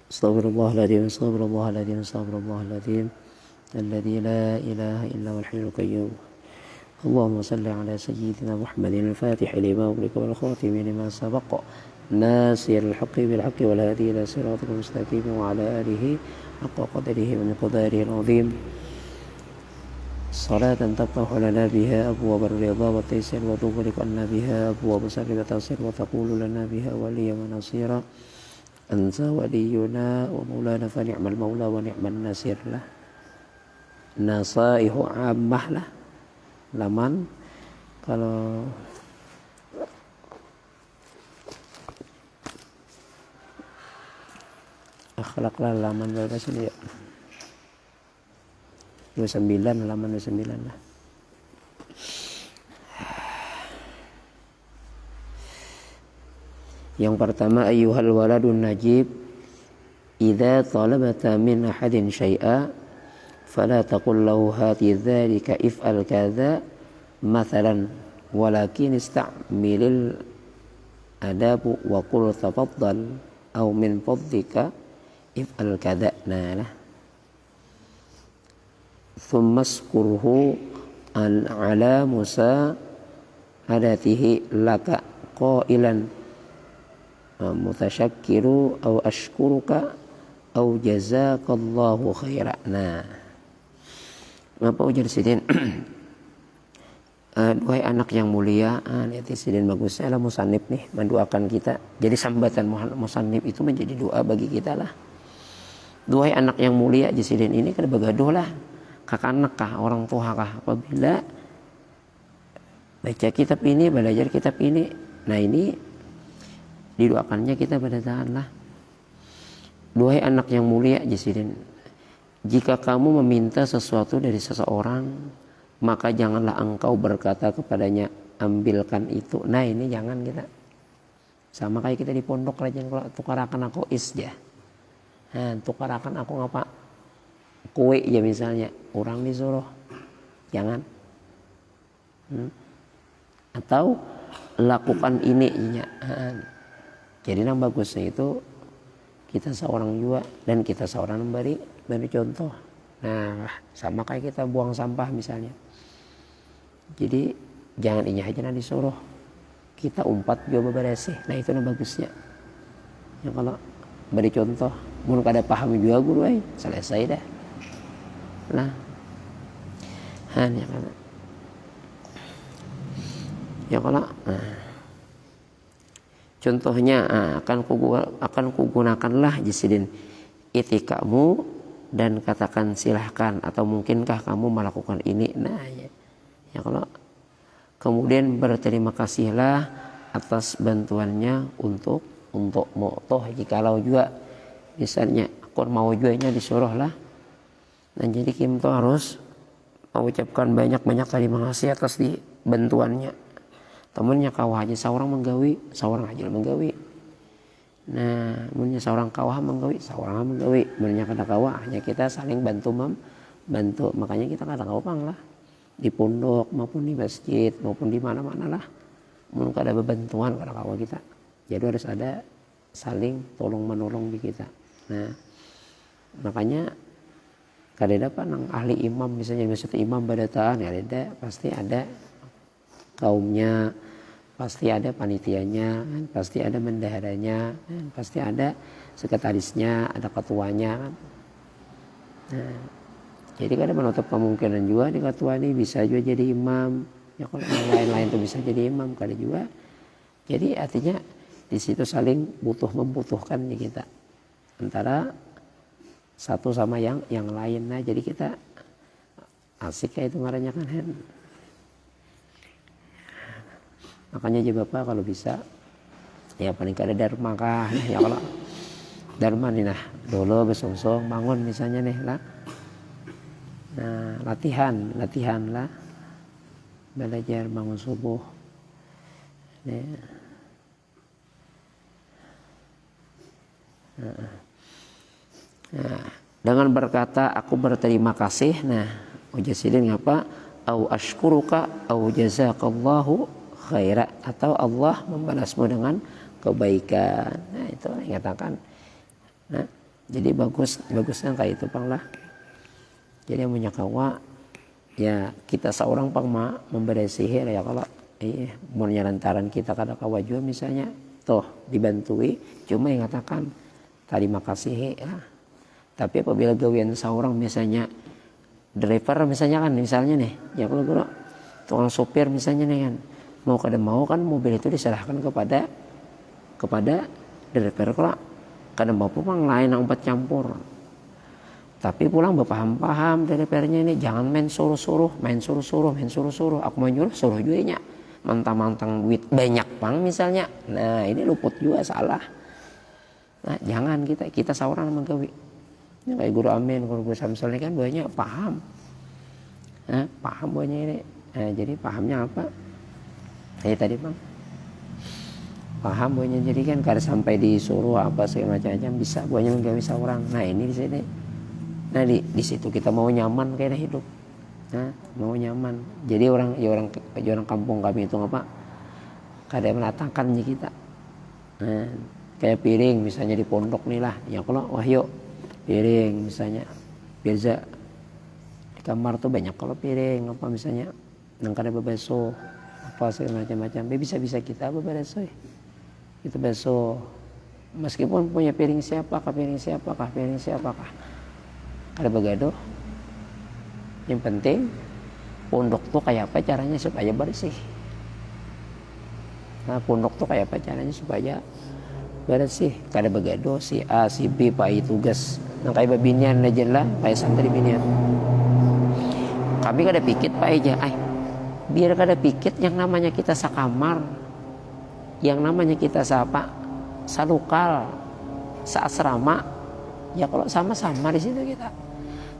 Astaghfirullahaladzim, astaghfirullahaladzim, astaghfirullahaladzim. Alladzi la ilaha illa huwal hayyul qayyum. Allahumma salli ala sayyidina Muhammadin al-fatih lima ughliqa wal khatimi lima sabaqa nasiril haqqi bil haqqi wal hadi ila siratal mustaqim wa ala alihi haqqa qadrihi wa miqdarihi al-azim. Salatan taftahu lana biha abwaab ar-ridha wa taysir wa tughliqu lana biha abwaab as-sarri wa tasir wa taqulu lana biha waliyan wa nasira. Anta waliyuna wa maulana fa ni'mal maula wa ni'man nasir lah. Nasaihu ammah lah. Laman kalau akhlak lah laman berapa sini ya? 29 halaman 29 lah. Yang pertama, ayyuhal waladun najib, idza talabta min ahadin syai'a fala taqul lahu hati dzalika if'al kadza mathalan walakin ista'milil adabu wa qul tafaddal aw min fadlika if'al kadza. Nah lah. Thumma askurhu ala musa hadatihi laka qailan mutasyakkiru au ashkuruka au jazakallahu khaira. Nah, apa ujar sidin? Duhai anak yang mulia, lihat sidin bagus. Saya lah musannif nih mendoakan kita. Jadi sambatan musannif itu menjadi doa bagi kita lah. Duhai anak yang mulia, sidin ini kan begaduh lah. Kakak kah, orang tua kah, apabila baca kitab ini, belajar kitab ini. Nah ini didoakannya kita pada taatlah. Duhai anak yang mulia, jasidin, jika kamu meminta sesuatu dari seseorang, maka janganlah engkau berkata kepadanya, ambilkan itu. Nah ini jangan kita. Sama kayak kita di pondok rajin, kalau tukarakan aku isja. Nah, tukarakan aku ngapa? Kue ya misalnya, orang disuruh. Jangan. Atau lakukan ini ya. Jadi yang bagusnya itu kita seorang juga dan kita seorang memberi contoh. Nah sama kayak kita buang sampah misalnya. Jadi jangan ini aja nanti disuruh. Kita umpat juga beberesih. Nah itu yang bagusnya. Ya kalau beri contoh, mun kada paham juga guru selesai dah. Nah, hanya karena ya kalau contohnya akan kugunakanlah jasidin itikamu dan katakan silahkan atau mungkinkah kamu melakukan ini. Nah ya kalau kemudian berterima kasihlah atas bantuannya untuk toh jikalau juga misalnya aku mau jualnya disuruh lah. Dan jadi Kim tuh harus mengucapkan banyak-banyak terima kasih atas di bantuannya. Temennya kawah aja seorang menggawi, seorang aja menggawi. Nah, munnya seorang kawah menggawi, seorang menggawi. Munnya kada kawah, hanya kita saling bantu bantu. Makanya kita kada kaupang lah di pondok maupun di masjid maupun di mana-mana lah. Mun kada bebantuan kada kawah kita. Jadi harus ada saling tolong menolong di kita. Nah, makanya kada dapat nang ahli imam misalnya maksud imam badataan ya ada pasti ada kaumnya, pasti ada panitianya, pasti ada bendaharanya, pasti ada sekretarisnya, ada ketuanya kan. Nah, jadi kada menutup kemungkinan juga di ketua ini bisa juga jadi imam. Ya kalau yang lain-lain tuh bisa jadi imam, kada juga. Jadi artinya di situ saling membutuhkan di kita antara satu sama yang lain. Nah jadi kita asik kayak itu ngarannya kan. Makanya aja Bapak kalau bisa ya paling kada dharma kah ya kalau dharma nih nah dulu besongsong bangun misalnya nih lah. Nah latihan lah belajar bangun subuh. Nah, dengan berkata aku berterima kasih. Nah ujasidin ngapa? Au ashkuruka au jazakallahu khaira, atau Allah membalasmu dengan kebaikan. Nah itu yang katakan. Nah Jadi bagusnya kayak itu pang lah. Jadi yang punya kawa ya kita seorang pang memberi sihir ya kalau mau lantaran kita kada kawa juga misalnya toh dibantui cuma yang katakan terima kasih lah. Tapi apabila gawian seorang misalnya driver misalnya nih ya kalau tukang sopir misalnya nih kan mau kan mobil itu diserahkan kepada driver kalau kada mau pun lain yang empat campur. Tapi pulang berpaham-paham drivernya ini jangan main suruh-suruh aku mau nyuruh suruh juga nya mantang-mantang duit banyak pang misalnya. Nah ini luput juga salah. Nah jangan kita seorang menggawi. Ya, kayak guru Amin, guru Samsul ini kan banyak paham. Nah, paham banyak ini. Nah, jadi pahamnya apa? Kayak tadi bang. Paham banyak jadi kan kada sampai disuruh apa segala macam bisa banyak menggawi seorang. Nah ini di sini. Nah di situ kita mau nyaman kayak hidup. Nah, mau nyaman. Jadi orang kampung kami itu apa? Kada menatangkannya kita. Nah, kayak piring misalnya di pondok nih lah. Ya kalau wahyu piring misalnya biasa di kamar tuh banyak kalau piring apa misalnya nang kada bebeso apa segala macam-macam bisa kita bebeso itu beso meskipun punya piring siapakah kada begaduh. Yang penting pondok tuh kayak apa caranya supaya bersih. Nah pondok tuh kayak apa caranya supaya bersih, kada begaduh si A si B pai tugas nang kay babinian na dyan lah kay santri binian kami kada pikit pa aja biar kada pikit yang namanya kita sakamar yang namanya kita salukal asrama ya kalau sama-sama di situ kita.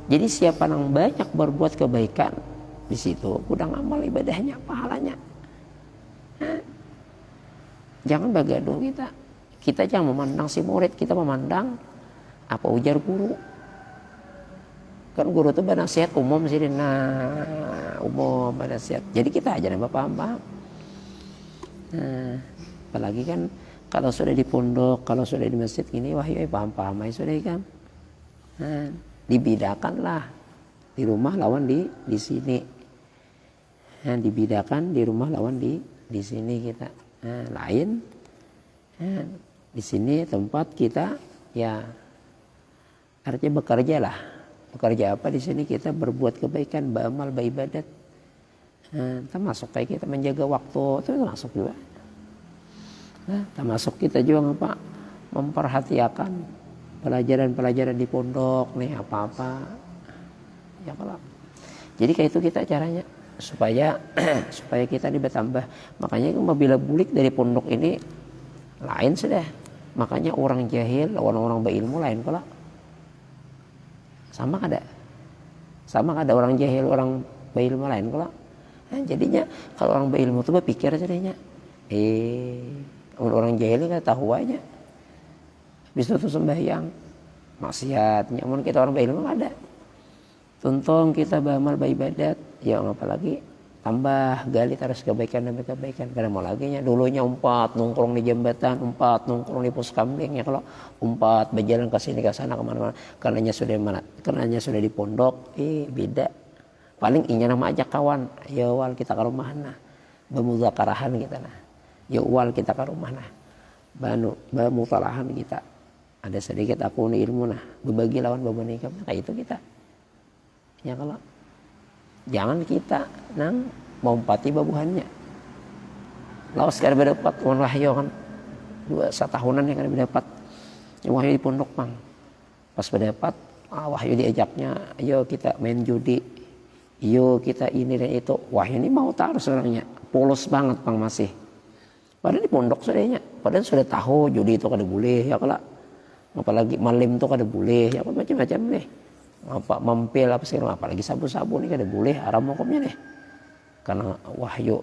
Jadi siapa yang banyak berbuat kebaikan di situ udang amal ibadahnya pahalanya. Jangan begaduh kita jangan memandang si murid, kita memandang apa ujar guru. Kan guru itu bernasihat umum sih, umum bernasihat. Jadi kita aja nambah paham. Nah, apalagi kan kalau sudah di pondok, kalau sudah di masjid gini, wahyu paham aja sudah kan. Nah, dibedakanlah di rumah lawan di sini. Nah, dibedakan di rumah lawan di sini kita. Nah, lain. Nah, di sini tempat kita ya artinya bekerja apa di sini kita berbuat kebaikan, beramal, beribadat. Nah, termasuk kayak kita menjaga waktu itu termasuk juga. Nah, termasuk kita juga memperhatikan pelajaran di pondok nih apa-apa. Ya kalau. Jadi kayak itu kita caranya supaya kita ini bertambah. Makanya apabila bulik dari pondok ini lain sudah. Makanya orang jahil, orang-orang berilmu lain kalau sama kada orang jahil orang berilmu lain kalau nah, jadinya kalau orang berilmu itu berpikir jadinya orang jahil kan tahu aja bisa tuh sembahyang maksiatnya namun kita orang berilmu ada tuntung kita beramal beribadat ya apalagi tambah gali terus kebaikan karena mau lagi nya dulunya nongkrong di jembatan nongkrong di pos kambing ya kalau berjalan ke sini ke sana kemana-mana karenanya sudah di pondok beda paling inya nama ajak kawan ya wal kita ke rumah bermuzakarahan kita ya wal kita ke rumah bermutalahan kita ada sedikit aku ilmu berbagi lawan bebanikam kayak itu kita ya kalau jangan kita maumpati babuhannya. Lawas kada berdapat wan wahyu kan 2 tahunan yang kada berdapat. Wahyu di pondok pang. Pas berdapat wahyu diajaknya, ayo kita main judi. Yo kita ini dan itu. Wahyu ini mau taruh orangnya. Polos banget pang masih. Padahal di pondok sudahnya. Padahal sudah tahu judi itu kada boleh ya kalau. Apalagi malim itu kada boleh ya macam-macam nih. Apa mampil apa segala apalagi sabu-sabu nih kada boleh haram hukumnya nih karena wahyu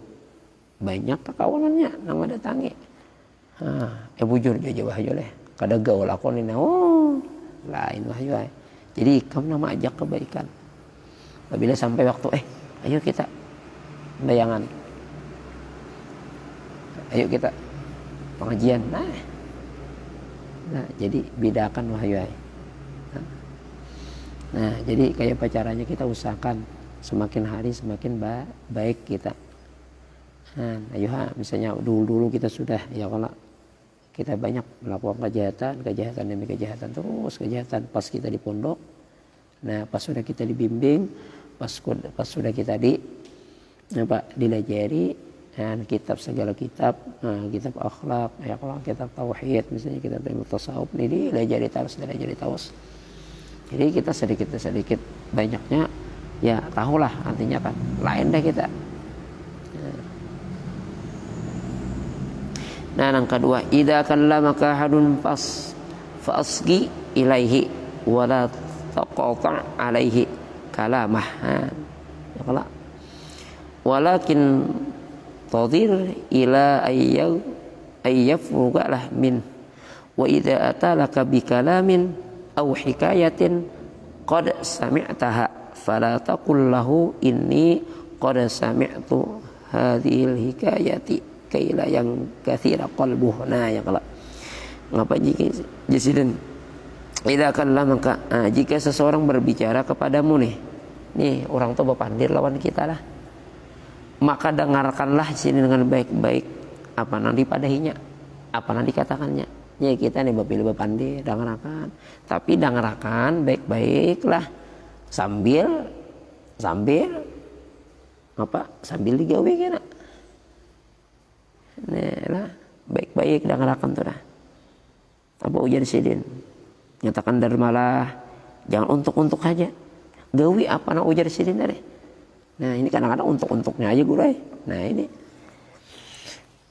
banyak kekawanannya nang ada tangi bujur aja wahyu leh kada gaul aku nih lain wahyu jadi kamu nama ajak kebaikan apabila sampai waktu ayo kita bayangan ayo kita pengajian nah jadi bedakan wahyu Nah, jadi kayak apa caranya kita usahakan semakin hari semakin baik kita. Nah, ayo misalnya dulu kita sudah ya kalau kita banyak melakukan kejahatan demi kejahatan terus kejahatan pas kita di pondok. Nah, pas sudah kita dibimbing, pas sudah kita dilajari dan kitab segala kitab, kitab akhlak, ya kalau kitab tauhid misalnya kitab ilmu tasawuf ini dilajari terus. Jadi kita sedikit banyaknya ya tahulah artinya kan lain dah kita. Nah, yang kedua, idza kallamaka hadun fasgi ilaihi wala taqata alaihi kalamah. Ya kalau walakin tadir ila ayyafruga lah min wa idza atalaka bi kalamin aw hikayatin qad sami'taha fala taqul lahu inni qad sami'tu hadhil hikayati kaila yang katsira qalbuh. Nah, ya kalau ngapa jika jasiden idza kallamaka, jika seseorang berbicara kepadamu nih orang tuh berpandir lawan kita lah, maka dengarkanlah sini dengan baik-baik apa yang dipadahinya, apa yang dikatakannya. Ya kita nih bapil bapandi dengarkan, tapi dengarkan baik-baiklah sambil digawe kena. Nah lah baik-baik dengarkan tuh dah. Apa ujar sidin? Nyatakan dermalah, jangan untuk aja. Gawi apa nak ujar sidin tadi? Nah ini kadang-kadang untuknya aja gurai. Nah ini.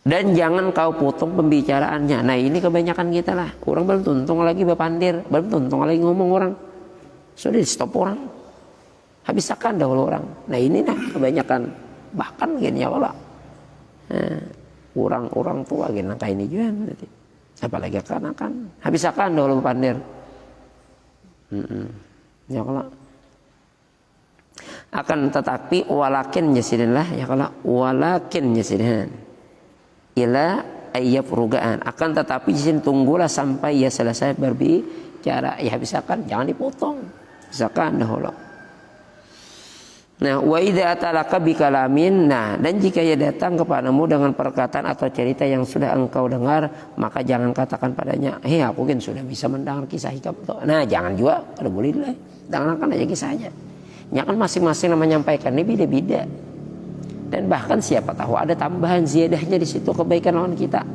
Dan jangan kau potong pembicaraannya. Nah ini kebanyakan kita lah. Orang belum tuntung lagi berpandir, belum tuntung lagi ngomong orang. Sudah di stop orang. Habiskan dahulu orang. Nah ini nah kebanyakan. Bahkan gini ya Allah. Nah, orang tua gini kayak ini juga nanti. Apalagi kan habiskan dahulu berpandir. Ya Allah. Akan tetapi walakin jasidinlah ya kalau walakin jasidin ila ayyab rugaan, akan tetapi jasidin tunggulah sampai ia selesai berbicara. Ya habiskan, jangan dipotong, habiskan dahulu. Nah, wa idza atalaka bikalamin, nah dan jika ia datang kepadamu dengan perkataan atau cerita yang sudah engkau dengar, maka jangan katakan padanya, aku kan sudah bisa mendengar kisah hikam itu. Nah, jangan juga, kalau boleh lah, dengarkan aja kisahnya. Ya kan masing-masing menyampaikan ini beda-beda. Dan bahkan siapa tahu ada tambahan ziyadahnya di situ kebaikan lawan kita.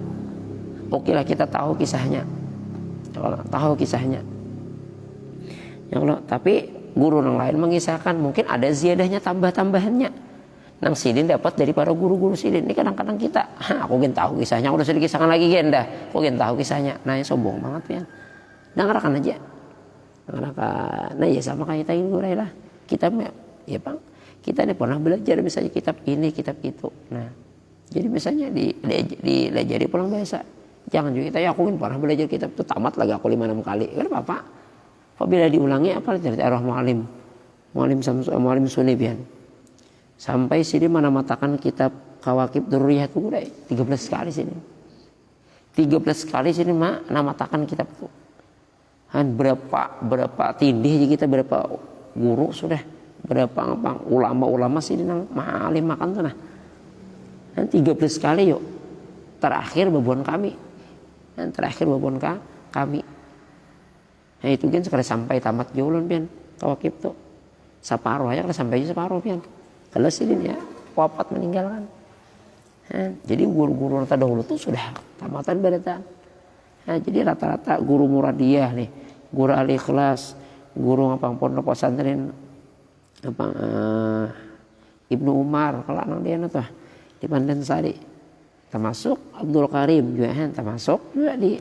Oke lah kita tahu kisahnya. Ya Allah, tapi guru yang lain mengisahkan mungkin ada ziyadahnya tambah-tambahannya. Nang sidin dapat dari para guru-guru sidin. Ini kadang-kadang kita, aku kan tahu kisahnya, udah sedikit kisahkan lagi genda. Aku kan tahu kisahnya. Nah, ya sombong banget ya. Dengarkan aja. Nah, ya sama kayak kita ini gurai lah. Kita ya Bang, kita ini pernah belajar misalnya kitab ini, kitab itu. Nah, jadi misalnya dilajari pulang biasa. Jangan juga kita ya aku pernah belajar kitab itu tamat lagi aku 5-6 kali. Kan apa? Apabila diulangi apa dari arwah mu'alim sunni bian. Sampai sini menamatakan kitab Kawakib Durriyah itu udah 13 kali sini. 13 kali sini namatakan kitab itu. Han berapa tindih kita berapa guru sudah berapa ulama-ulama sini nang ma'alim makan tuh nah. Dan 13 kali yuk. Terakhir babuan kami. Nah itu kan sekali sampai tamat jualan pian Kawakib tuh. Separuh aja kalau sampai separuh pian. Kalau sini ya wafat meninggalkan. Nah, jadi guru-guru terdahulu tuh sudah tamatan beratan. Nah, jadi rata-rata guru Muradiyah nih, guru Al-Ikhlas, guru pondok pesantren Ibnu Umar kalau anak dia tuh di Pandansari, termasuk Abdul Karim juga kan, termasuk juga di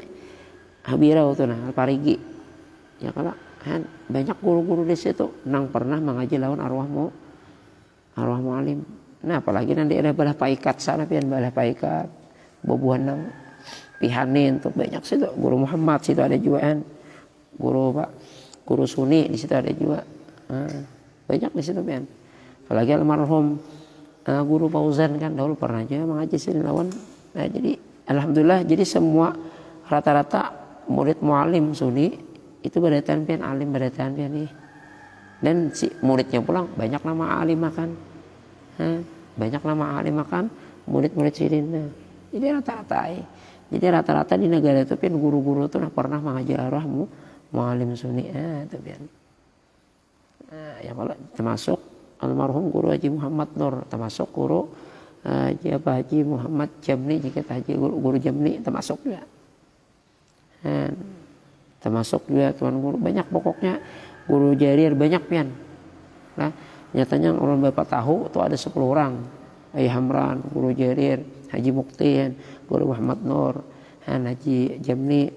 Habirau tuh nah Al-Parigi. Ya kalau kan banyak guru-guru di situ nang pernah mengaji lawan arwah mu'alim. Nah apalagi nanti ada balah paikat sana pian balah paikat bobuhan nang pihanin tuh banyak situ. Guru Muhammad situ ada juga kan, guru Sunni di situ ada juga. Banyak di situ pian. Apalagi almarhum guru Fauzan kan dahulu pernah aja mengaji sini lawan. Nah jadi alhamdulillah jadi semua rata-rata murid mu'alim Sunni itu berdatan pian alim berdatan pian nih. Dan si muridnya pulang banyak nama alim makan. Banyak nama alim makan murid-murid sidin. Nah, jadi rata-rata di negara itu pian guru-guru tuh pernah mengajar muallim sunni itu pian. Ya kalau termasuk almarhum guru Haji Muhammad Nur, termasuk guru Haji Muhammad Jamni, jika Haji guru Jamni termasuk juga. Termasuk juga tuan guru banyak, pokoknya guru Jarir banyak pian. Nah, nyatanya orang bapak tahu tuh ada 10 orang. Ayah Hamran, guru Jarir, Haji Muktin, guru Muhammad Nur, Haji Jamni.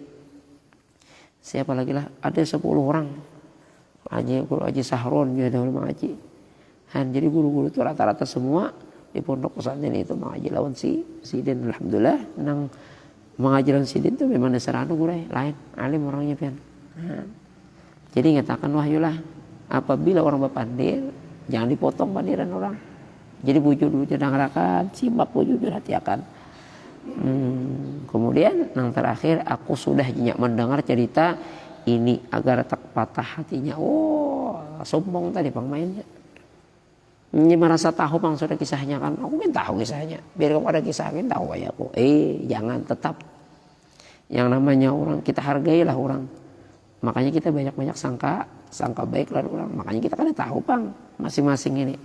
Siapa lagi lah? Ada 10 orang. Guru Haji Sahrun juga dahulu mengaji. Jadi guru-guru itu rata-rata semua di pondok pesantren itu mengaji lawan sidin. Alhamdulillah nang mengaji lawan sidin itu memang dasar gurai lain alim orangnya pian. Jadi ngatakan wahyulah apabila orang berpandir jangan dipotong pandiran orang. Jadi bujur-bujur nangarakan, simak bujur hati akan. Kemudian yang terakhir aku sudah mendengar cerita ini agar tak patah hatinya. Oh, sombong tadi pemainnya. Ini merasa tahu bang sudah kisahnya kan. Aku kan tahu kisahnya. Biar kamu ada kisahnya tahu kayak aku. Jangan, tetap. Yang namanya orang kita hargailah orang. Makanya kita banyak-banyak sangka baik lah orang. Makanya kita kan tahu bang masing-masing ini.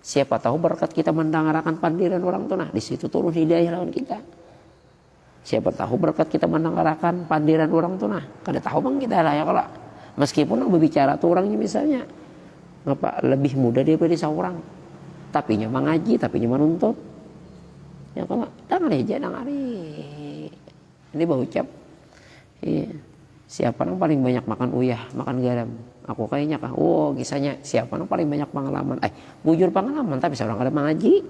Siapa tahu berkat kita mendengarkan pandiran orang tuh, nah di situ turun hidayah lawan kita. Siapa tahu berkat kita mendengarkan pandiran orang tuh, nah kada tahu bang kita lah ya kalau meskipun orang berbicara tuh orangnya misalnya ngapa lebih muda daripada seorang, tapi nya mengaji, tapi nya menuntut. Ya kalau dengar ini bau ucap. Siapa yang paling banyak makan uyah, makan garam? Aku kayaknya kah? Oh, kisahnya siapa yang paling banyak pengalaman? Bujur pengalaman, tapi seorang kada mengaji.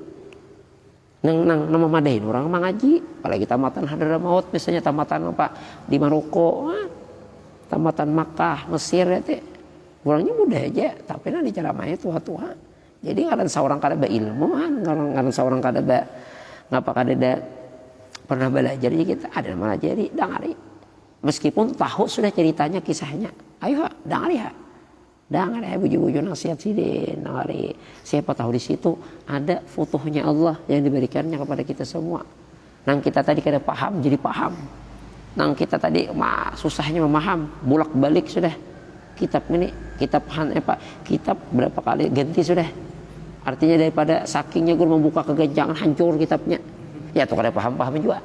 Nang nama madain orang mengaji, apalagi tamatan Hadramaut misalnya, tamatan apa di Maroko, tamatan Makkah, Mesir ya teh. Orangnya muda aja, tapi nanti ceramahnya tua-tua. Jadi kadang seorang kada berilmu, kadang seorang kada ngapa kada pernah belajar, jadi kita ada melajari, dengari. Meskipun tahu sudah ceritanya, kisahnya, ayo dengari ha. Dengari bujur-bujur nasihat sidin, dengari. Siapa tahu di situ ada futuhnya Allah yang diberikannya kepada kita semua. Nang kita tadi kada paham jadi paham. Nang kita tadi susahnya memaham, bolak-balik sudah. Kitab ini, kitab berapa kali ganti sudah. Artinya daripada sakingnya gue membuka kegenjangan hancur kitabnya. Ya tuh kada paham juga.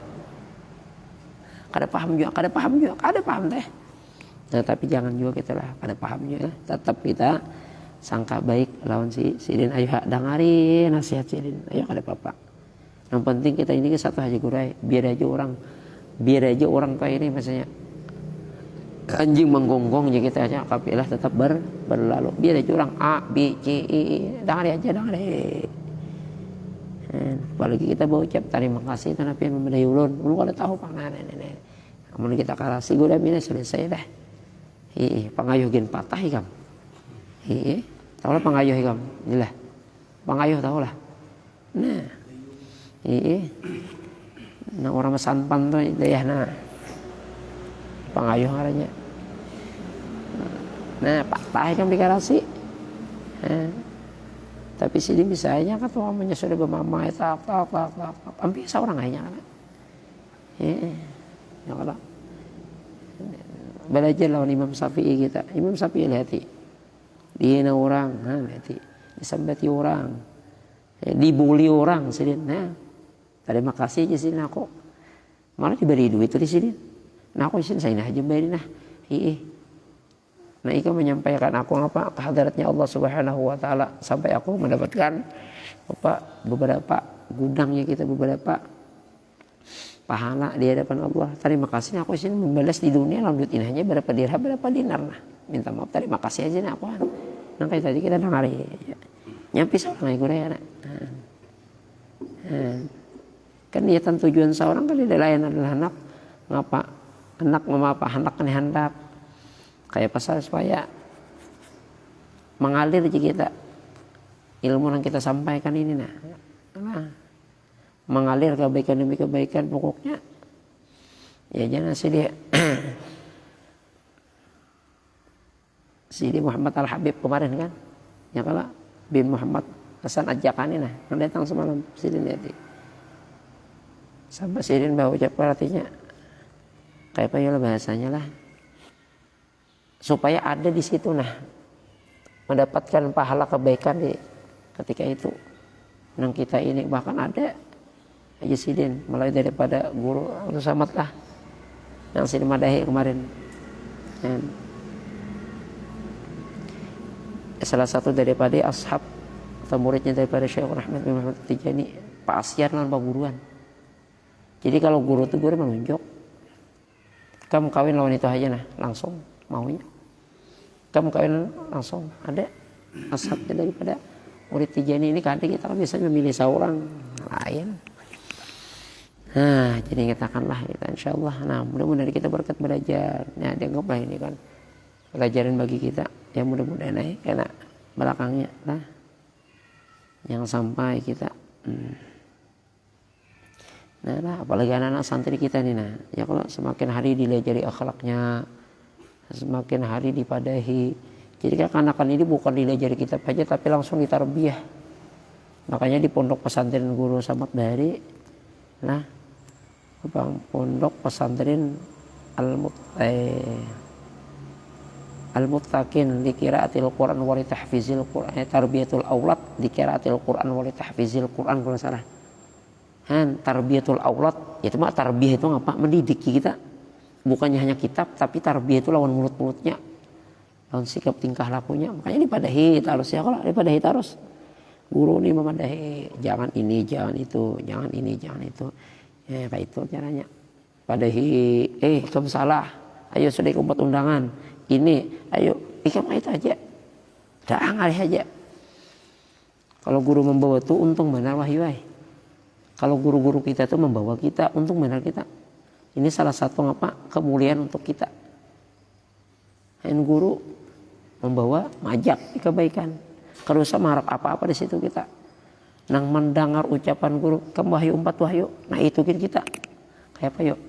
Kada paham teh. Nah, tapi jangan juga kita lah kada paham juga. Tetap kita sangka baik lawan sidin. Ayo dengari nasihat sidin. Ayo kada apa-apa. Yang penting kita ini satu aja gurai. Biar aja orang tua ini misalnya anjing menggonggong kita aja kapilah tetap berlalu. Biar aja orang A, B, C, E. Dengari. Apalagi kita bawa ucap terima kasih tanah pian memberi ulun. Ulun kada tahu pang nenek. Amun kita karasi gula mina selesai dah. Pangayuh gen patah ikam. Tahu lah pangayuh ikam. Inilah. Pangayuh tahu lah. Nah. Nah orang mesanpan tuh dayah nah. Pangayuh ngaranya. Nah, patah ikam di karasi. Tapi sini misalnya kan tuh namanya sudah bermama tak. Hampir seorang aja kan. Ya kalau belajar lawan Imam Syafi'i kita. Imam Syafi'i lihati. Dihina orang, lihati. Disambati orang. Dibuli orang sidin. Nah, terima kasih aja sidin aku. Malah diberi duit tuh di sini. Nah aku sidin saya aja beri nah. Nah Ika menyampaikan aku apa kehadiratnya Allah Subhanahu Wa Taala sampai aku mendapatkan beberapa gudangnya kita beberapa pahala di hadapan Allah. Terima kasih aku sini membalas di dunia lanjut inahnya berapa dirham berapa dinar nah. Minta maaf terima kasih aja nah aku. Nang kayak tadi kita dengar nyampe sama iku ya nak. Kan niatan tujuan seorang kan tidak lain adalah anak mengapa hendak kan hendak kayak pasal supaya mengalir aja kita ilmu yang kita sampaikan ini nah mengalir kebaikan demi kebaikan pokoknya ya jangan Sidi Muhammad Al-Habib kemarin kan Ya kalau bin Muhammad Hasan Ajakani nah yang datang semalam Sidin lihat sampai Sidin bawa ucap artinya kayak apa ya bahasanya lah supaya ada di situ nah mendapatkan pahala kebaikan di ketika itu nang kita ini bahkan ada aja Sidin mulai daripada guru Abdul Samad lah yang Sidin Madahi kemarin dan salah satu daripada ashab atau muridnya daripada Syekh Rahmat bin Muhammad Tijani Pak Asyan lan Pak Guruan. Jadi kalau guru itu guru menunjuk kamu kawin lawan itu aja nah langsung maunya kamu kawin langsung ada ashabnya daripada murid Tijani ini kadang kita kan biasanya memilih seorang lain. Nah jadi katakanlah kita insyaallah nah mudah-mudahan kita berkat belajar nah dianggaplah ini kan pelajaran bagi kita ya mudah-mudahan karena belakangnya lah yang sampai kita nah lah apalagi anak-anak santri kita nih nah ya kalau semakin hari dilajari akhlaknya semakin hari dipadahi jadi kekanakan ini bukan dilajari kitab aja tapi langsung ditarbiyah makanya di pondok pesantren Guru Samad Bahari nah pondok pesantren Al-Muttaqin di qiraatil Quran wa li tahfizil Quran tarbiyatul aulad di qiraatil Quran wa li tahfizil Quran kalau salah. Tarbiyatul aulad itu mah tarbiyah itu apa? Mendidik kita. Bukannya hanya kitab tapi tarbiyah itu lawan mulut-mulutnya. Lawan sikap tingkah lakunya. Makanya dipadahi terus ya kalau dipadahi terus. Guru ini memadahi jangan ini, jangan itu, jangan ini, jangan itu. Ya kayak itu caranya. Padahi kamu salah. Ayo sudah ikut undangan. Ini ayo ikam itu aja dah ngalih aja kalau guru membawa tuh untung benar wahyu kalau guru-guru kita tuh membawa kita untung benar kita ini salah satu apa kemuliaan untuk kita guru membawa majak kebaikan kalau sama harap apa-apa di situ kita nang mendengar ucapan guru kamu wahyu 4 wahyu nah itu kita kayak apa yuk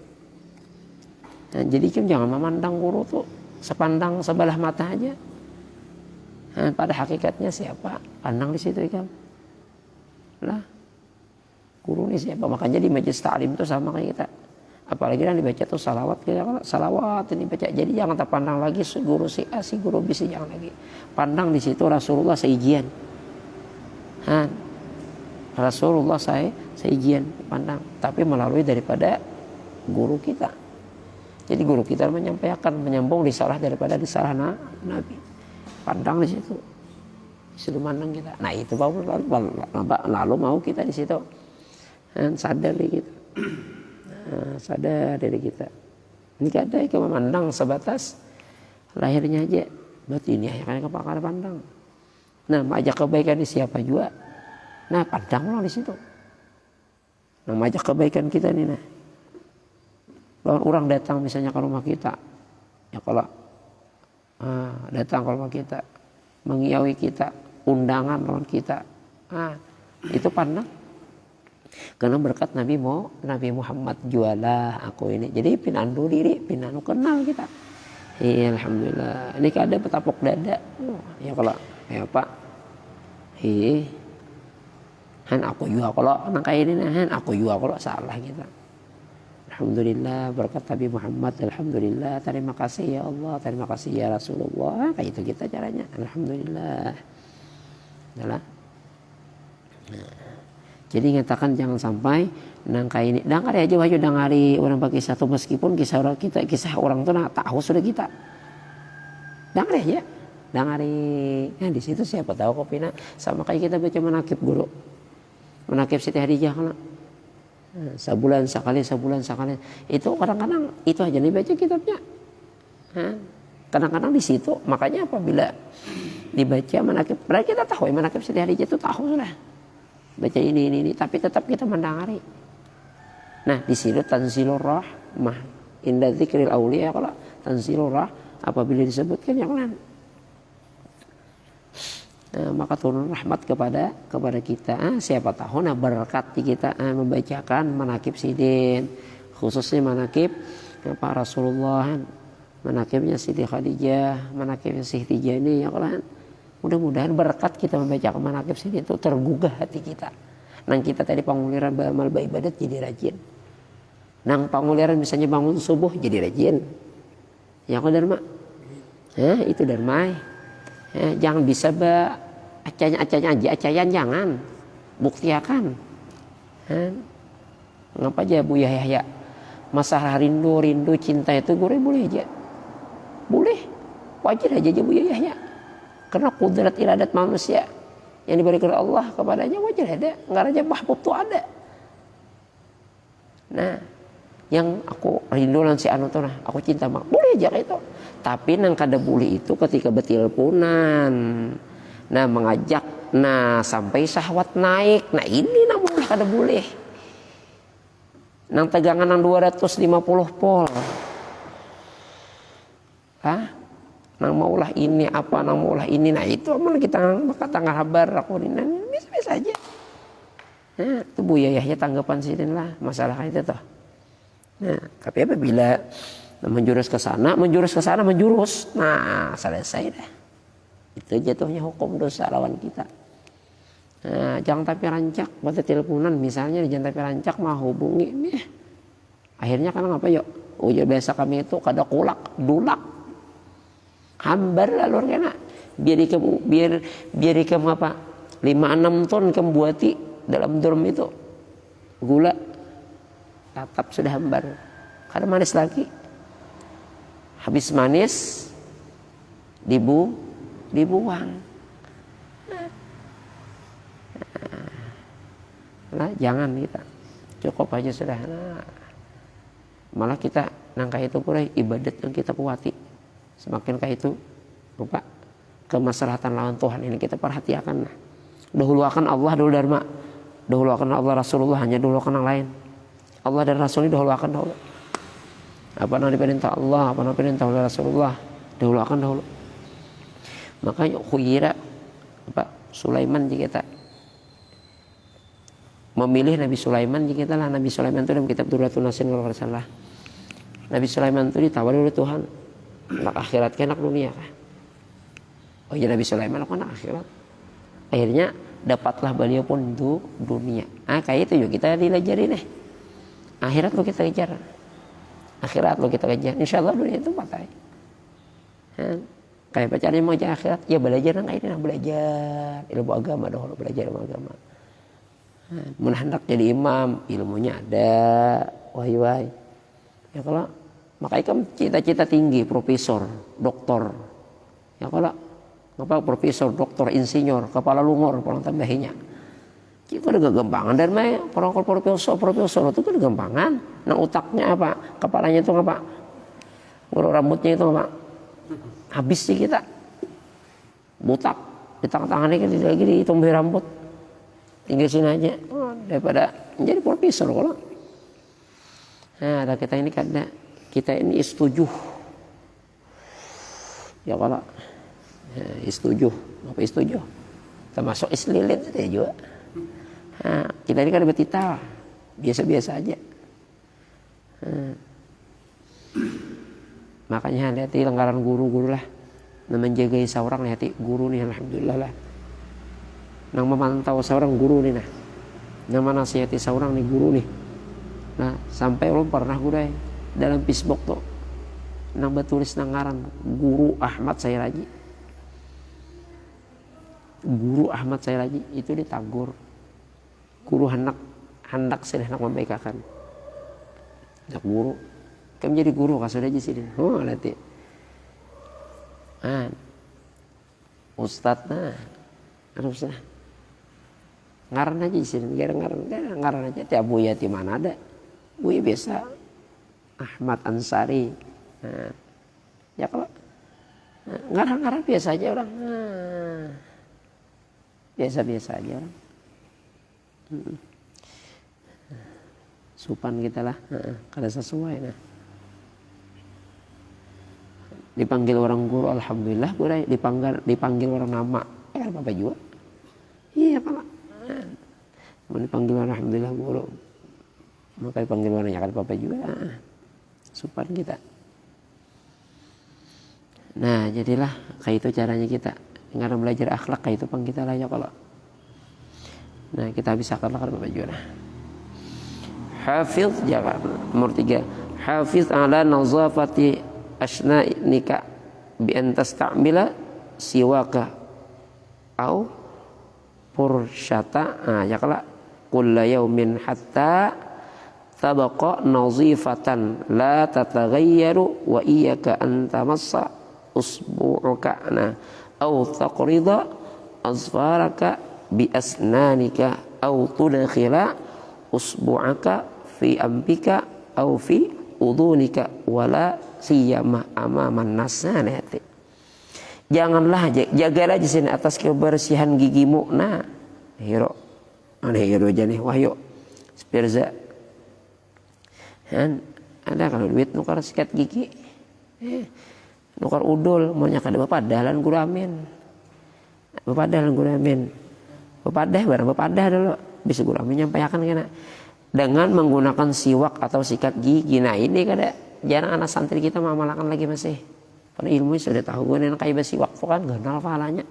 nah, jadi jangan memandang guru tuh sepandang sebelah mata aja. Nah, pada hakikatnya siapa? Pandang di situ kan. Lah. Guru ini siapa? Makanya di majelis ta'lim itu sama kayak kita. Apalagi yang dibaca tuh salawat, salawat ini baca. Jadi jangan terpandang lagi guru si A, si guru B jangan lagi. Pandang di situ Rasulullah seijian. Rasulullah seijian pandang, tapi melalui daripada guru kita. Jadi guru kita menyampaikan menyambung risalah daripada risalah Nabi. Pandang di situ. Disitu mandang kita. Nah itu lalu mau kita di situ. Sadar diri kita. Sadar diri kita. Ini ada yang memandang sebatas lahirnya aja. Berarti ini akhirnya kepakar pandang. Nah majak kebaikan di siapa juga. Nah pandanglah di situ. Nah majak kebaikan kita nih nah. Lawan orang datang misalnya ke rumah kita, ya kalau datang ke rumah kita, mengiyaui kita, undangan lawan kita, itu pandang. Karena berkat Nabi Muhammad jualah aku ini, jadi pinandu diri, pinandu kenal kita. Iya alhamdulillah. Ini ada petapok dada, ya kalau ya Pak, aku juga kalau anak kayak ini, aku juga kalau salah kita. Alhamdulillah berkat Nabi Muhammad. Alhamdulillah terima kasih ya Allah, terima kasih ya Rasulullah. Kayak itu kita caranya. Alhamdulillah. Adalah. Jadi nyatakan jangan sampai nangka ini. Dangkar aja wahyu dangari orang bagi satu meskipun kisah orang kita kisah orang tuh tahu sudah kita. Dangkar aja. Dangari. Nah di situ siapa tahu kopina sama kayak kita baca manakib guru. Manakib Siti Hadijah kan. Sebulan sekali itu kadang-kadang itu aja nih baca kitabnya kadang-kadang di situ makanya apabila dibaca manakib berarti kita tahu manakib Siti Hadijah itu tahu sudah baca ini tapi tetap kita mendengari nah di situ tanzilur rahmah inda dzikril auliya kalau tanzilur apabila disebutkan yang lain maka turun rahmat kepada kita. Siapa tahu berkat kita membacakan manakib Sidin, khususnya manakib Pak Rasulullah, manakibnya Siti Khadijah, manakibnya Siti Tijani ya kan. Mudah-mudahan berkat kita membaca manaqib sini itu tergugah hati kita. Nang kita tadi panguliran beramal ibadat jadi rajin. Nang panguliran misalnya bangun subuh jadi rajin. Ya kok Dharma? Itu Dharma. Jangan bisa acayan jangan. Buktiakan. Ngapa aja Bu Yahya? Masalah rindu cinta itu gue boleh aja. Boleh. Wajar aja Bu Yahya. Karena kudrat iradat manusia yang diberikan Allah kepadanya wajar ada. Enggak Raja Mahbub tuh ada. Nah, yang aku rindu lan si anu tuh nah, aku cinta mah. Boleh aja kayak itu. Tapi nang kada boleh itu ketika betil punan. Nah, mengajak sampai syahwat naik. Nah, ini namun kada boleh. Nang tegangan nang 250 pol. Nang maulah ini apa, nang maulah ini. Nah, itu aman kita tanggal kabar aku ini. Biasa aja. Nah, itu Bu Yahya tanggapan sidin lah masalah itu toh. Nah, tapi apabila menjurus ke sana. Nah, selesai dah. Itu jatuhnya hukum dosa lawan kita. Nah, jangan tapi rancak buat teleponan misalnya jangan tapi rancak mah hubungi nih. Akhirnya kan ngapa yuk? Ya biasa kami itu kada dulak. Hambar lalu kena. Biar kamu apa? 5-6 ton kamu buati dalam drum itu. Gula tatap sudah hambar. Kada manis lagi. Habis manis dibuang. Nah, jangan kita cukup aja sudah. Nah, malah kita nangka itu pula ibadat yang kita kuati semakin kayak itu lupa kemaslahatan lawan Tuhan ini kita perhatikan. Nah, dahulukan Allah dulu Dharma, dahulukan Allah Rasulullah hanya dahulukan yang lain. Allah dan Rasulnya dahulukan dahulu. Apa yang diperintah Allah, apa yang diperintah oleh Rasulullah dahulukan dahulu. Makanya khuyira Sulaiman jika kita memilih Nabi Sulaiman jika kita lah Nabi Sulaiman itu dalam kitab Durratun Nasin kalau salah. Nabi Sulaiman itu ditawari oleh Tuhan nak akhirat ke nak dunia kah? Oh ya Nabi Sulaiman aku nak akhirat. Akhirnya dapatlah beliau pun itu dunia. Kayak itu juga kita dilajari nih. Akhirat lo kita kejar. Akhirat lo kita kejar. Insyaallah dunia itu pakai. Kayak pacarnya mau aja akhirat ya belajar nang ini belajar ilmu agama dahulu belajar ilmu agama. Mun hendak jadi imam ilmunya ada wahai ya kalau makanya kamu cita-cita tinggi profesor doktor ya kalau ngapa profesor doktor insinyur kepala lungor paling tambahinya itu udah gampangan dan mah perangkal profesor itu kan gampangan nang otaknya apa kepalanya itu apa ngurus rambutnya itu apa habis sih kita botak di tangan-tangannya kan lagi ditumbuh rambut tinggal sini aja daripada menjadi profesor kalau. Nah, kita ini karena kita ini istujuh ya kalau istujuh apa istujuh termasuk islilin itu juga. Nah, kita ini kan bertital biasa-biasa aja. Makanya hati-hati lenggaran guru-guru lah nah menjagai seorang hati guru nih alhamdulillah lah. Nang memantau seorang guru nih nah. Nang menasihati seorang nih guru nih. Nah, sampai lo pernah gue dalam Facebook tuh nang bertulis nang ngaran Guru Ahmad Sairaji. Guru Ahmad Sairaji itu ditagur. Guru hendak sudah nak membaikakan. Nak guru kan jadi guru kan sudah aja sini. Oh, lihat. Ustadz harusnya ngaran aja sini, ngaran aja tiap buya di mana ada. Buya biasa Ahmad Ansari. Nah, ya kalau ngaran biasa aja orang. Biasa-biasa aja orang. Supan kita lah, kada sesuai nah. Dipanggil orang guru alhamdulillah gue dipanggil orang nama kan apa juga. Iya Pak. Mau dipanggil alhamdulillah guru. Maka dipanggil orangnya kan apa juga. Supan kita. Nah, jadilah kayak itu caranya kita. Karena belajar akhlak kayak itu pang kita lah ya kalau. Nah kita bisa akhlak kan Bapak Juara. Hafiz jawab nomor 3. Hafiz ala nazafati asnanika bi an tastamila siwaka au pursyata. Ya kalau kulla yaumin hatta tabaqa nazifatan la tataghayyaru wa iyyaka an tamassa usbu'uka au taqrida azfaraka bi asnanika au tudkhila usbu'aka fi ambika au fi udunika wala siyama amaman nasanati. Janganlah jagalah di sini atas kebersihan gigimu. Nah, hero aja nih wahyu spirza. Ada kalau duit nukar sikat gigi, nukar udul, maunya kada bapak dalan guramin, bapak dah barang bapak dah dulu bisa guramin nyampaikan kena dengan menggunakan siwak atau sikat gigi. Nah ini kada jarang anak santri kita mamalakan lagi masih. Pada ilmu sudah tahu gue kayak besi waktu kan ganal pahalanya.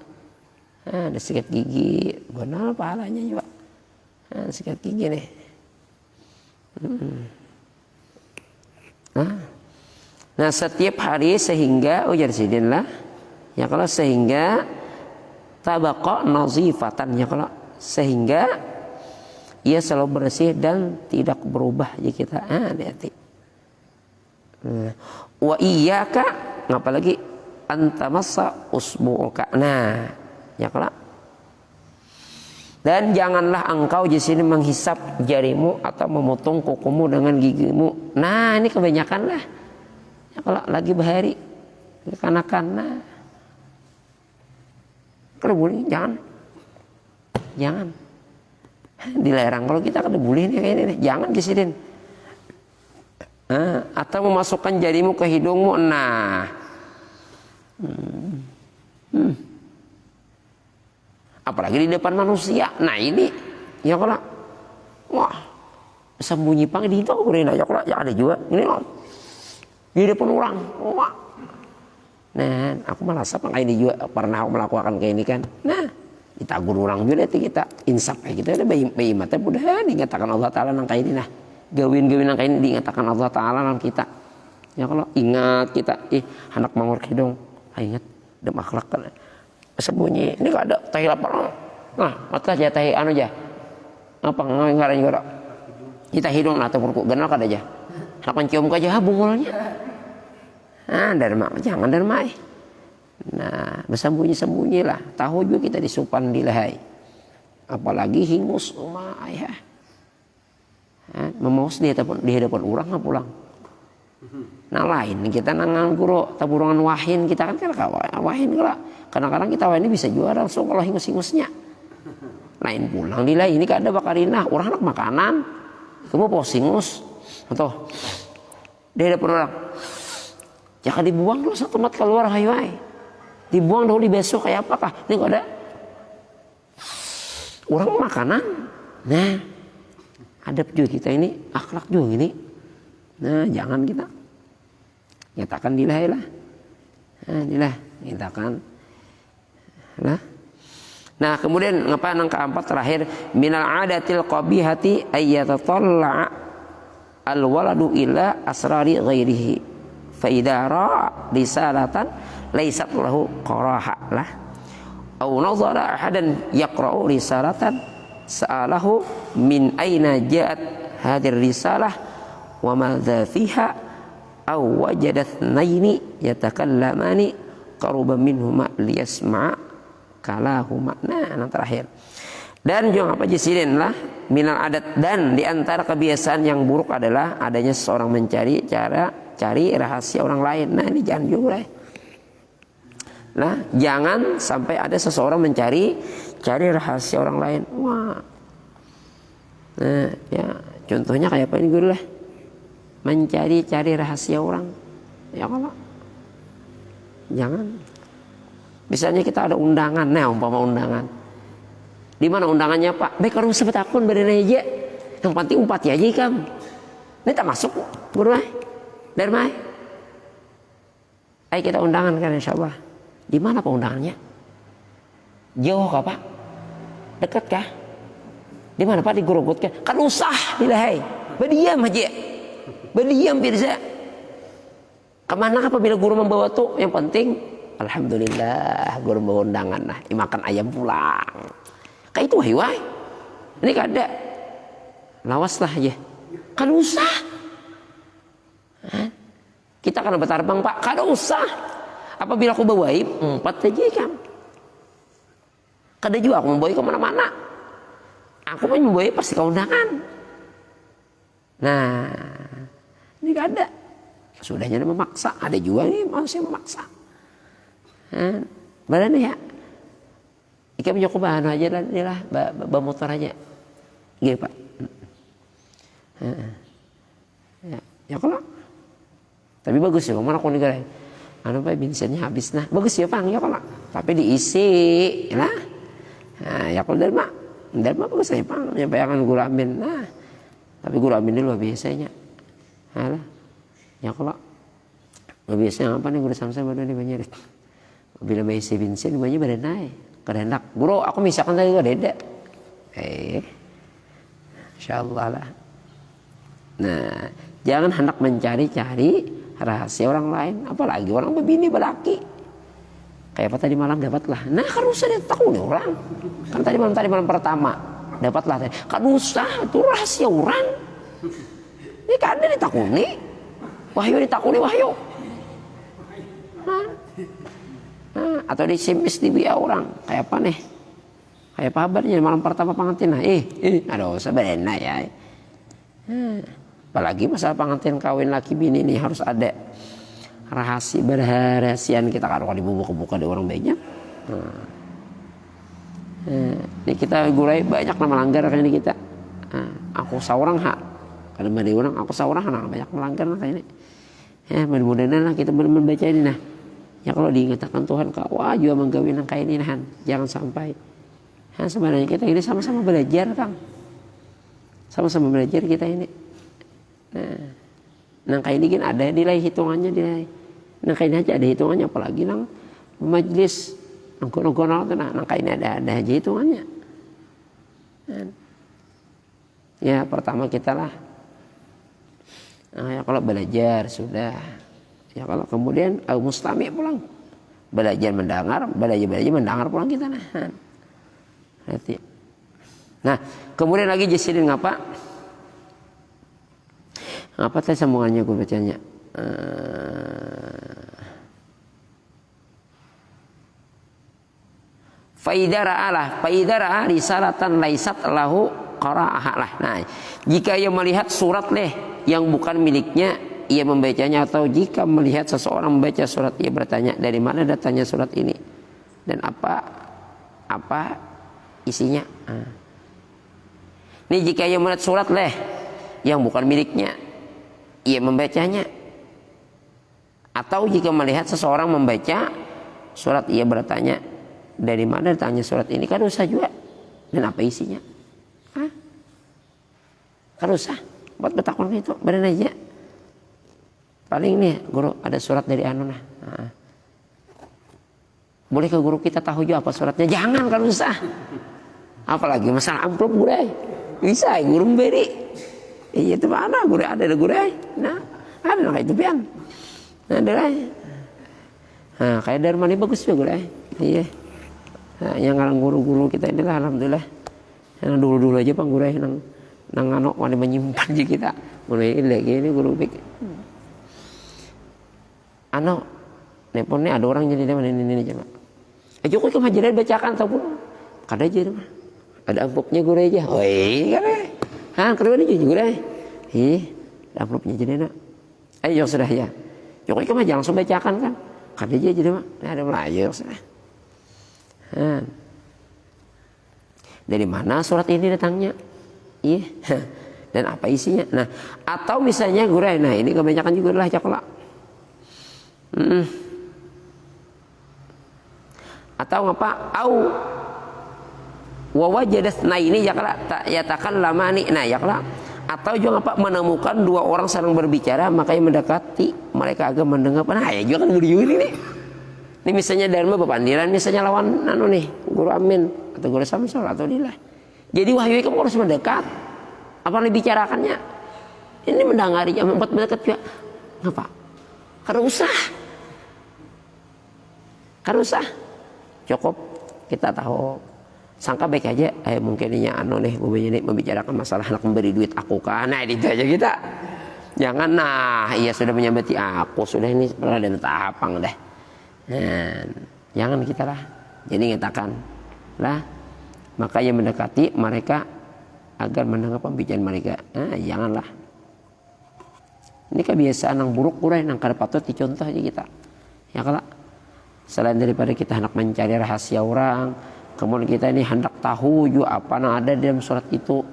Ada sikat gigi, ganal pahalanya juga. Sikat gigi nih. Nah setiap hari sehingga ujar sidin lah. Ya kalau sehingga tabaqa nazifatan, ya kalau sehingga ia selalu bersih dan tidak berubah ya kita. Hati-hati. Wa iyyaka apalagi antamassa usbu'uka. Nah, ya kalau dan janganlah engkau di sini menghisap jarimu atau memotong kukumu dengan gigimu. Nah, ini kebanyakan lah. Ya kalau lagi bahari kekanakan. Nah. Kalau boleh jangan. Dilarang kalau kita kada boleh nih kayak ini. Jangan di sini. Atau memasukkan jarimu ke hidungmu. Nah. Apalagi di depan manusia. Nah ini ya kalau wah sembunyi pang di itu udah aja kalau ya ada juga ini di depan orang. Wah. Nah, aku merasa pang ini juga pernah melakukan kayak ini kan. Nah, ditagur orang juga kita insaf kayak gitu ada bayi mata mudah dikatakan Allah Taala nang kayak ini nah. Gawin-gawin nang kayak ini dikatakan Allah Taala nang kita. Ya kalau ingat kita anak mangor hidung, ingat dem akhlak kan. Sembunyi ini gak ada tahi lapar. Nah, mata aja tahi anu aja. Apa ngaran juga. Kita hidung atau perku genal kada aja. Nak cium ka aja bungulnya. Derma jangan derma. Nah, bersembunyi-sembunyilah. Tahu juga kita disupan dilahai. Apalagi hingus rumah ayah. Memaus di hadapan orang nggak pulang. Nah lain kita nangan guru taburangan wahin kita kan wahin kalau kadang-kadang kita wahin ini bisa juara langsung kalau hingus-hingusnya. Lain pulang di lain ini kan ada bakarina orang anak makanan kamu posingus atau di hadapan orang jangan dibuang dulu satu mat keluar hayai dibuang dulu di besok kayak apakah ini kok ada orang makanan. Nah adab juga kita ini akhlak juga ini. Nah jangan kita nyatakan dilahai lah. Inilah nyatakan lah. Nah kemudian ngapa nang keempat terakhir minal adatil qabihati ayyatatalla al waladu ila asrari ghairihi fa idza ra'a risalatan laysat lahu qaraha lah au nazara ahadan yaqra'u risalatan sa'alahu min aina ja'at hadir risalah wa madza fiha aw wajadat naini yatakallamani qaruba minhuma liyasma' kalahuma. Nah, yang terakhir. Dan juga apa jisidin lah minal adat dan di antara kebiasaan yang buruk adalah adanya seseorang mencari cari rahasia orang lain. Nah, ini jangan juga. Nah, jangan sampai ada seseorang cari rahasia orang lain. Wah. Nah, ya contohnya kayak apa ini guru lah. Mencari rahasia orang. Ya kalau jangan. Misalnya kita ada undangan, nah umpama undangan. Di mana undangannya Pak? Baik orang sebut akun berdana aja. Yang penting umpat ya aja kam. Ini tak masuk guru lah. Dari mana? Ayo kita undangan kan insya Allah. Di mana Pak undangannya? Jauh kah Pak? Dekat kah? Di mana Pak? Di Grogot kah? Kan usah dilahai. Berdiam aja. Berdiam biasa. Kemana apabila guru membawa tuh? Yang penting alhamdulillah guru membawa undangan lah. Dimakan ayam pulang. Kayak itu wahai. Ini kada. Lawaslah aja. Kan usah. Kita kan bertarbang Pak. Kada usah. Apabila aku bawa 4 aja kan. Kada juga aku membawa kemana-mana. Aku pun membawa pasti ke undangan. Nah, ini kada. Sudahnya memaksa. Ada juga nih manusia memaksa. Badan ya. Ika punya bahan aja lah, bawa motor aja. Gitu Pak. Ya kalau. Tapi bagus ya, mana aku nih anu Pak bensinnya habis nah. Bagus ya Bang ya kalau. Tapi diisi, lah. Nah, ya kalau dari mah bagus ya Bang. Ya bayangan guru amin. Nah, tapi guru amin ini luar biasanya. Alah. Ya kalau biasanya apa nih guru samsai baru nih banyak. Bila isi bensin banyak badan naik. Kehendak guru aku misalkan tadi gak ada. Insyaallah lah. Nah, jangan hendak mencari-cari rahasia orang lain, apalagi orang berbini berlaki. Kayak apa tadi malam dapatlah. Nah, kan usah ditakuni orang. Kan tadi malam pertama dapatlah. Kan usah itu rahasia orang. Ini kan ada ditakuni. Wahyu ditakuni wahyu. Nah, atau disimis di biaya orang. Kayak apa nih? Kayak apa kabarnya malam pertama pengantin. Ada usah benar ya. Apalagi masalah pengantin kawin laki bini ini harus ada berahasian kita kalau dibuka-buka di orang banyak. Ini kita gurai banyak nama melanggar kayak ini kita. Aku seorang hak. Kalau bagi orang aku seorang banyak melanggar kayak ini. Mudah-mudahan lah kita benar-benar baca ini nah. Ya kalau diingatkan Tuhan wah juga menggawin kayak ini nah. Jangan sampai. Sebenarnya kita ini sama-sama belajar Kang. Sama-sama belajar kita ini. Nah kayak ini kan ada nilai hitungannya nilai. Nah kayak ini aja ada hitungannya apalagi nang majelis nongkrong-nongkrong nah kayak ini ada aja hitungannya. Ya pertama kita lah. Ya kalau belajar sudah. Ya kalau kemudian mustami pulang. Belajar mendengar mendengar pulang kita nah. Berarti. Nah, kemudian lagi jasidin ngapa? Apa tadi sambungannya gue bacanya? Faidara risalatan laisat lahu qara'ah lah. Nah, jika ia melihat surat yang bukan miliknya, ia membacanya, atau jika melihat seseorang membaca surat, ia bertanya dari mana datangnya surat ini dan apa isinya. Ini jika ia melihat surat yang bukan miliknya, ia membacanya. Atau jika melihat seseorang membaca surat, ia bertanya dari mana datangnya surat ini. Kan usah juga. Dan apa isinya? Kan usah. Buat betakon itu benar aja. Paling nih guru ada surat dari anu nah. Boleh ke guru kita tahu juga apa suratnya? Jangan, kan usah. Apalagi masalah amplop guru. Bisa guru memberi. Iya itu mana guru ada guru. Nah, ada kayak itu pian. Nah, ada. Nah, kayak Darmani bagus juga guru. Iya. Nah, yang ngarang guru-guru kita ini lah alhamdulillah. Yang dulu-dulu aja Bang guru nang anak mana menyimpan aja kita. Mulai lagi ini guru bikin. Nelponnya ada orang jadi ini aja Pak. Jokowi kemajaran bacakan ataupun kada aja mah. Ada amplopnya gue aja. Oh iya kan. Kedua ini juga deh. Ada amplopnya jadi nak. Ayo sudah ya. Jokowi kemajaran langsung bacakan kan. Kada aja jadi mah. Nah, ada Melayu sudah. Dari mana surat ini datangnya? Iya. Dan apa isinya? Nah, atau misalnya gue nah ini kebanyakan juga lah cakla. Atau apa? Wawajadat. Nah ini yatakan lamani. Nah ya kalau atau juga apa menemukan dua orang saling berbicara makanya mendekati mereka agak mendengar. Nah ya juga kan berdiri nih. Ini misalnya dharma pepandiran, misalnya lawan nih guru amin atau guru samsul atau dilah. Jadi wahyu kamu harus mendekat. Apa yang dibicarakannya? Ini mendengari jam 4 mendekat juga. Ngapa? Karena usah. Karena usah. Cukup kita tahu. Sangka baik aja. Mungkin ini nih membicarakan masalah anak memberi duit aku kan. Nah itu aja kita. Jangan iya sudah menyambati aku sudah ini berada di tahapang deh. Nah, jangan kita lah. Jadi katakan lah. Maka yang mendekati mereka agar mendengar pembicaraan mereka. Janganlah. Ini kebiasaan yang buruk kurang yang kada patut dicontoh aja kita. Ya kalau selain daripada kita hendak mencari rahasia orang, kemudian kita ini hendak tahu juga apa yang ada dalam surat itu,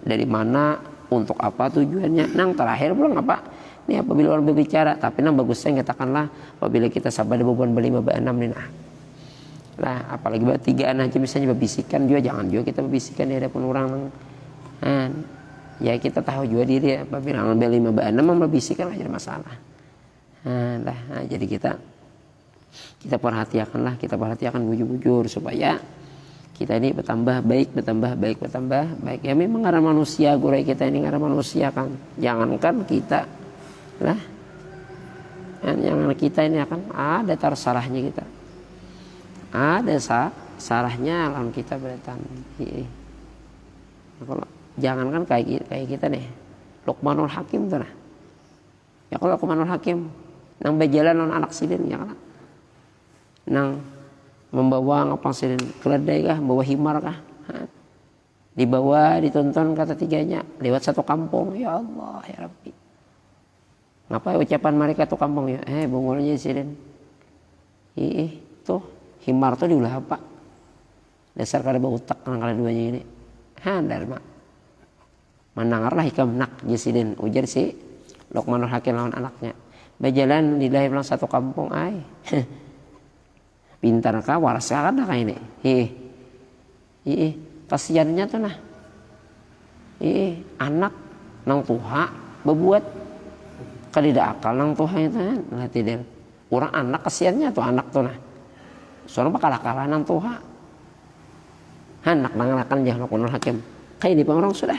dari mana, untuk apa tujuannya. Nang terakhir pulang apa? Ini apabila orang berbicara, tapi nang bagusnya katakanlah apabila kita sabar bebuan berlima berenam nih nah. Lah apalagi bertigaan aja misalnya berbisikan juga jangan juga kita berbisikan di hadapan orang. Ya kita tahu juga diri apabila ngambil 5 berenam berbisikan aja masalah. Jadi kita perhatikan bujur-bujur supaya kita ini bertambah baik. Ya memang karena manusia, gurai kita ini karena manusia kan. Jangankan kita lah. Jangan kita ini akan ada tersalahnya kita. Ada salahnya lawan kita beratan. Kalau jangankan kayak kita nih. Luqmanul Hakim tuh nah. Ya kalau Luqmanul Hakim nang berjalan lawan anak sidin ya kan. Nang membawa ngapang sidin keledai kah, membawa himar kah? Dibawa ditonton kata tiganya lewat satu kampung. Ya Allah ya Rabbi. Ngapa ucapan mereka tuh kampung ya? Bungulnya sidin. Tuh himar tuh diulah apa? Dasar kada bautak nang kada duanya ini. Dharma. Mendengarlah hikam nak jasidin ujar si Luqmanul Hakim lawan anaknya. Berjalan di dalam satu kampung pintar kah waras kah kada kayak ini. Kasihannya tuh nah. Anak nang tuha berbuat kadida akal nang tuha itu kan. Nah tidak. Orang anak kasihannya tuh anak tuh nah. Soalnya bakal-kalah nang tuha. Anak nang jangan Luqmanul Hakim. Kayak di orang sudah.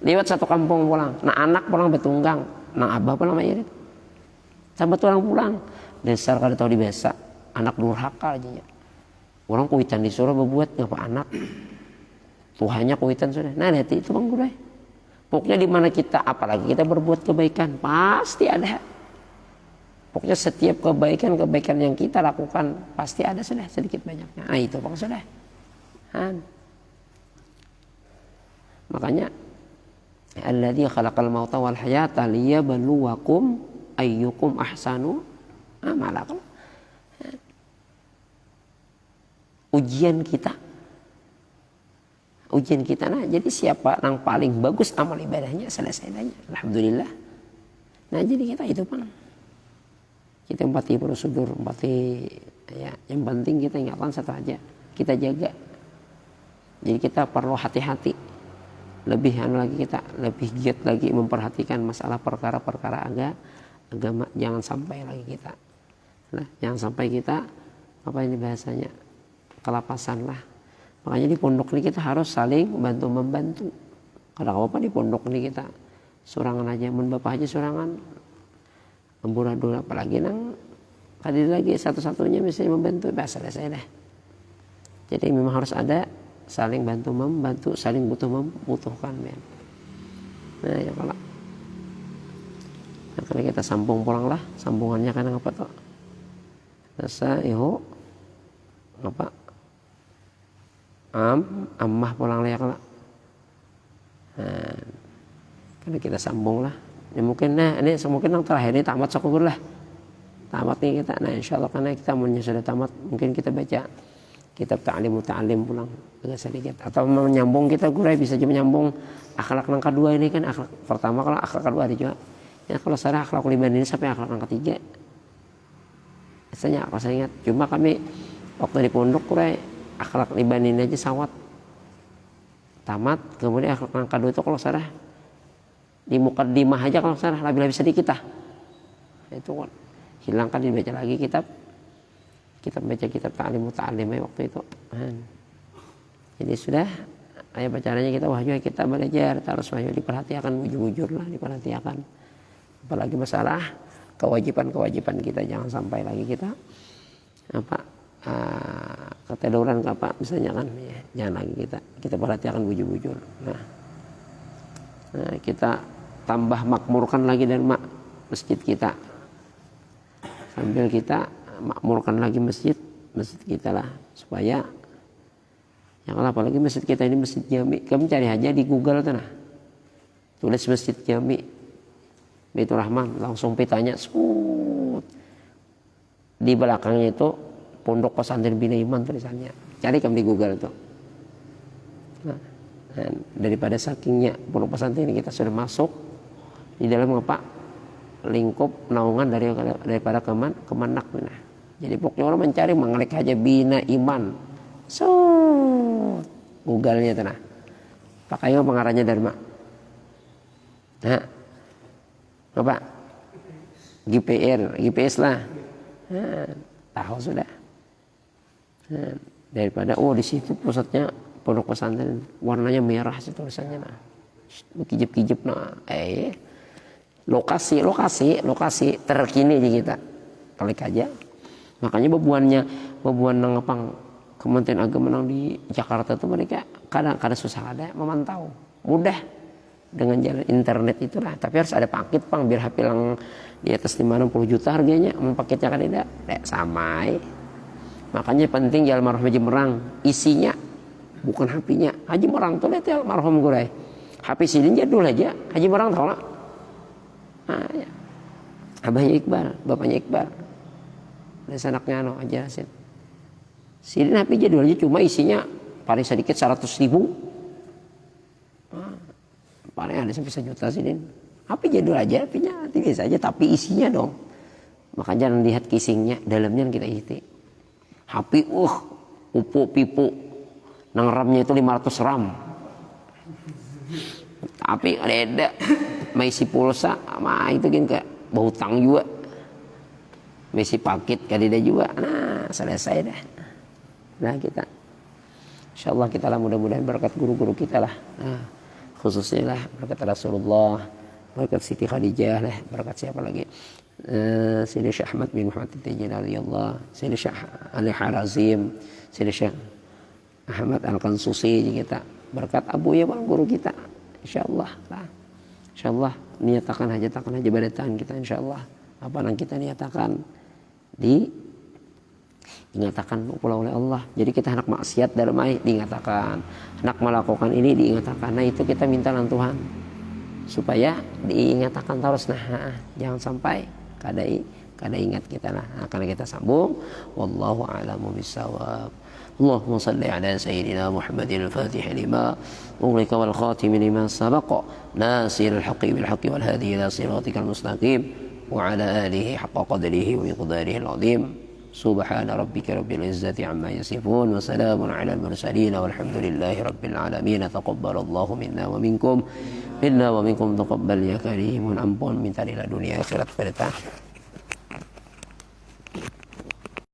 Lewat satu kampung pulang. Nah anak pulang betunggang. Nang abah pulang mayirit. Sampai orang pulang. Dasar kada tahu dibesa. Anak durhaka aja. Orang kuitan disuruh berbuat ngapa anak. Tuhannya kuitan sudah. Nah lihat itu bang gurai. Pokoknya di mana kita apalagi kita berbuat kebaikan pasti ada. Pokoknya setiap kebaikan yang kita lakukan pasti ada sudah sedikit banyaknya. Nah itu bang sudah. Makanya alladzi khalaqal mauta wal hayata liyabluwakum ayyukum ahsanu amala. Ujian kita nah jadi siapa yang paling bagus amal ibadahnya selesai aja alhamdulillah. Nah jadi kita itu Bang, kita empati prosedur ya yang penting kita ingatkan satu aja, kita jaga. Jadi kita perlu hati-hati lebih giat lagi memperhatikan masalah perkara-perkara agama. Jangan sampai lagi kita jangan sampai kita apa ini bahasanya kelapasan lah. Makanya di pondok ini kita harus saling bantu membantu. Kadang apa di pondok ini kita surangan aja, bapak aja surangan, amburadul apalagi nang hadir lagi satu-satunya misalnya membantu bahasa saya dah. Jadi memang harus ada saling bantu membantu, saling membutuhkan men. Nah ya kalau kita sambung pulang lah, sambungannya kadang apa tuh? Rasa iho apa? Ammah pulang lah ya kalau. Nah, karena kita sambung lah. Ya mungkin ini mungkin yang terakhir ini tamat syukur lah. Tamat nih kita. Nah insyaallah karena kita sudah tamat, mungkin kita baca kitab ta'lim pulang agak sedikit atau menyambung kita gurai bisa juga menyambung akhlak yang kedua ini kan. Akhlak pertama kalau akhlak kedua ada juga ya kalau secara akhlak liban ini sampai akhlak yang ketiga biasanya saya ingat cuma kami waktu di pondok gurai akhlak liban ini aja sawat tamat, kemudian akhlak yang kedua itu kalau salah di mukaddimah aja kalau salah lebih sedikit lah itu hilangkan dibaca lagi kitab kita baca kitab ta'lim muta'allim waktu itu. Jadi sudah, apa caranya kita wahyu, kita belajar, harus wahyu, diperhatikan, bujur-bujur lah, diperhatikan. Apalagi masalah kewajiban kita, jangan sampai lagi kita ketedoran apa misalnya kan, ya, jangan lagi kita perhatikan bujur-bujur. Nah, kita tambah makmurkan lagi dan masjid kita, sambil kita makmurkan lagi masjid kita lah, supaya yang apalagi masjid kita ini masjid jami. Kamu cari aja di Google tuh nah, tulis masjid jami Baitur Rahman, langsung pitanya di belakangnya itu Pondok Pesantren Bina Iman tulisannya. Cari kamu di Google tuh. Nah, daripada sakingnya Pondok Pesantren ini kita sudah masuk di dalam lingkup naungan daripada Kemenak. Nah, jadi pokoknya orang mencari mengelik aja Bina Iman. Google-nya tuh nah. Pakai pengarahnya dari mak. Nah, apa? GPS lah. Nah, tahu sudah. Nah, daripada di situ pusatnya Pondok Pesantren, warnanya merah sih tulisannya nah. Kijip-kijip nah. Lokasi terkini di kita. Klik aja. Makanya bebuan nangapang Kementerian Agama nang di Jakarta itu mereka kadang susah ada memantau. Mudah dengan jalan internet itulah, tapi harus ada paket biar HP yang di atas 50 juta harganya, paketnya kan tidak samai. Makanya penting ya almarhum Haji Merang, isinya bukan HP-nya. Haji Merang tuh lihat ya almarhum gue. HP sini jadul aja. Haji Merang tahu nggak? Nah, ya. Abahnya Iqbal, bapaknya Iqbal. Dan anaknya Haji Hasim. Sidin HP jadul aja, cuma isinya paling sedikit 100.000. Paling ada sampai 1 juta Sidin. HP jadul aja, HP-nya biasa aja, tapi isinya dong. Makanya jangan lihat casingnya, dalamnya kita isi. HP pipu. Nang RAM-nya itu 500 RAM. Tapi ada isi pulsa, sama itu kan ke bau hutang juga. Isi paket kadida juga. Nah, selesai dah. Nah kita, insyaallah kita lah mudah-mudahan berkat guru-guru kita lah, khususnya lah berkat Rasulullah, berkat Siti Khadijah lah, berkat siapa lagi, Sayyidina Syekh Ahmad bin Muhammad At-Tijani radhiyallahu, Sayyidina Syekh Ali Harazim, Sayyidina Syekh Ahmad Al-Kansusi kita, berkat Abu Yaman guru kita, insyaallah lah, insyaallah niatakan hajatakan ibadatan kita, insyaallah apa yang kita niatakan diingatakan pula oleh Allah. Jadi kita hendak maksiat darmai diingatakan, hendak melakukan ini diingatakan. Nah itu kita minta lan Tuhan supaya diingatakan terus. Nah jangan sampai kada ingat kita lah. Nah, karena kita sambung. Wallahu a'lamu bissawab. Allahumma salli ala sayyidina Muhammadin al-Fatih lima ughliqa wal khatim lima sabaqa nasiril haqqi bil haqqi wal hadi ila siratikal mustaqim wa ala alihi haqqa qadrihi wa miqdarihi al-azim. سبحان ربك رب العزة عما يصفون وسلام على المرسلين والحمد لله رب العالمين. تقبل الله منا ومنكم تقبل يا كريم. ampun minta di dunia akhirat pada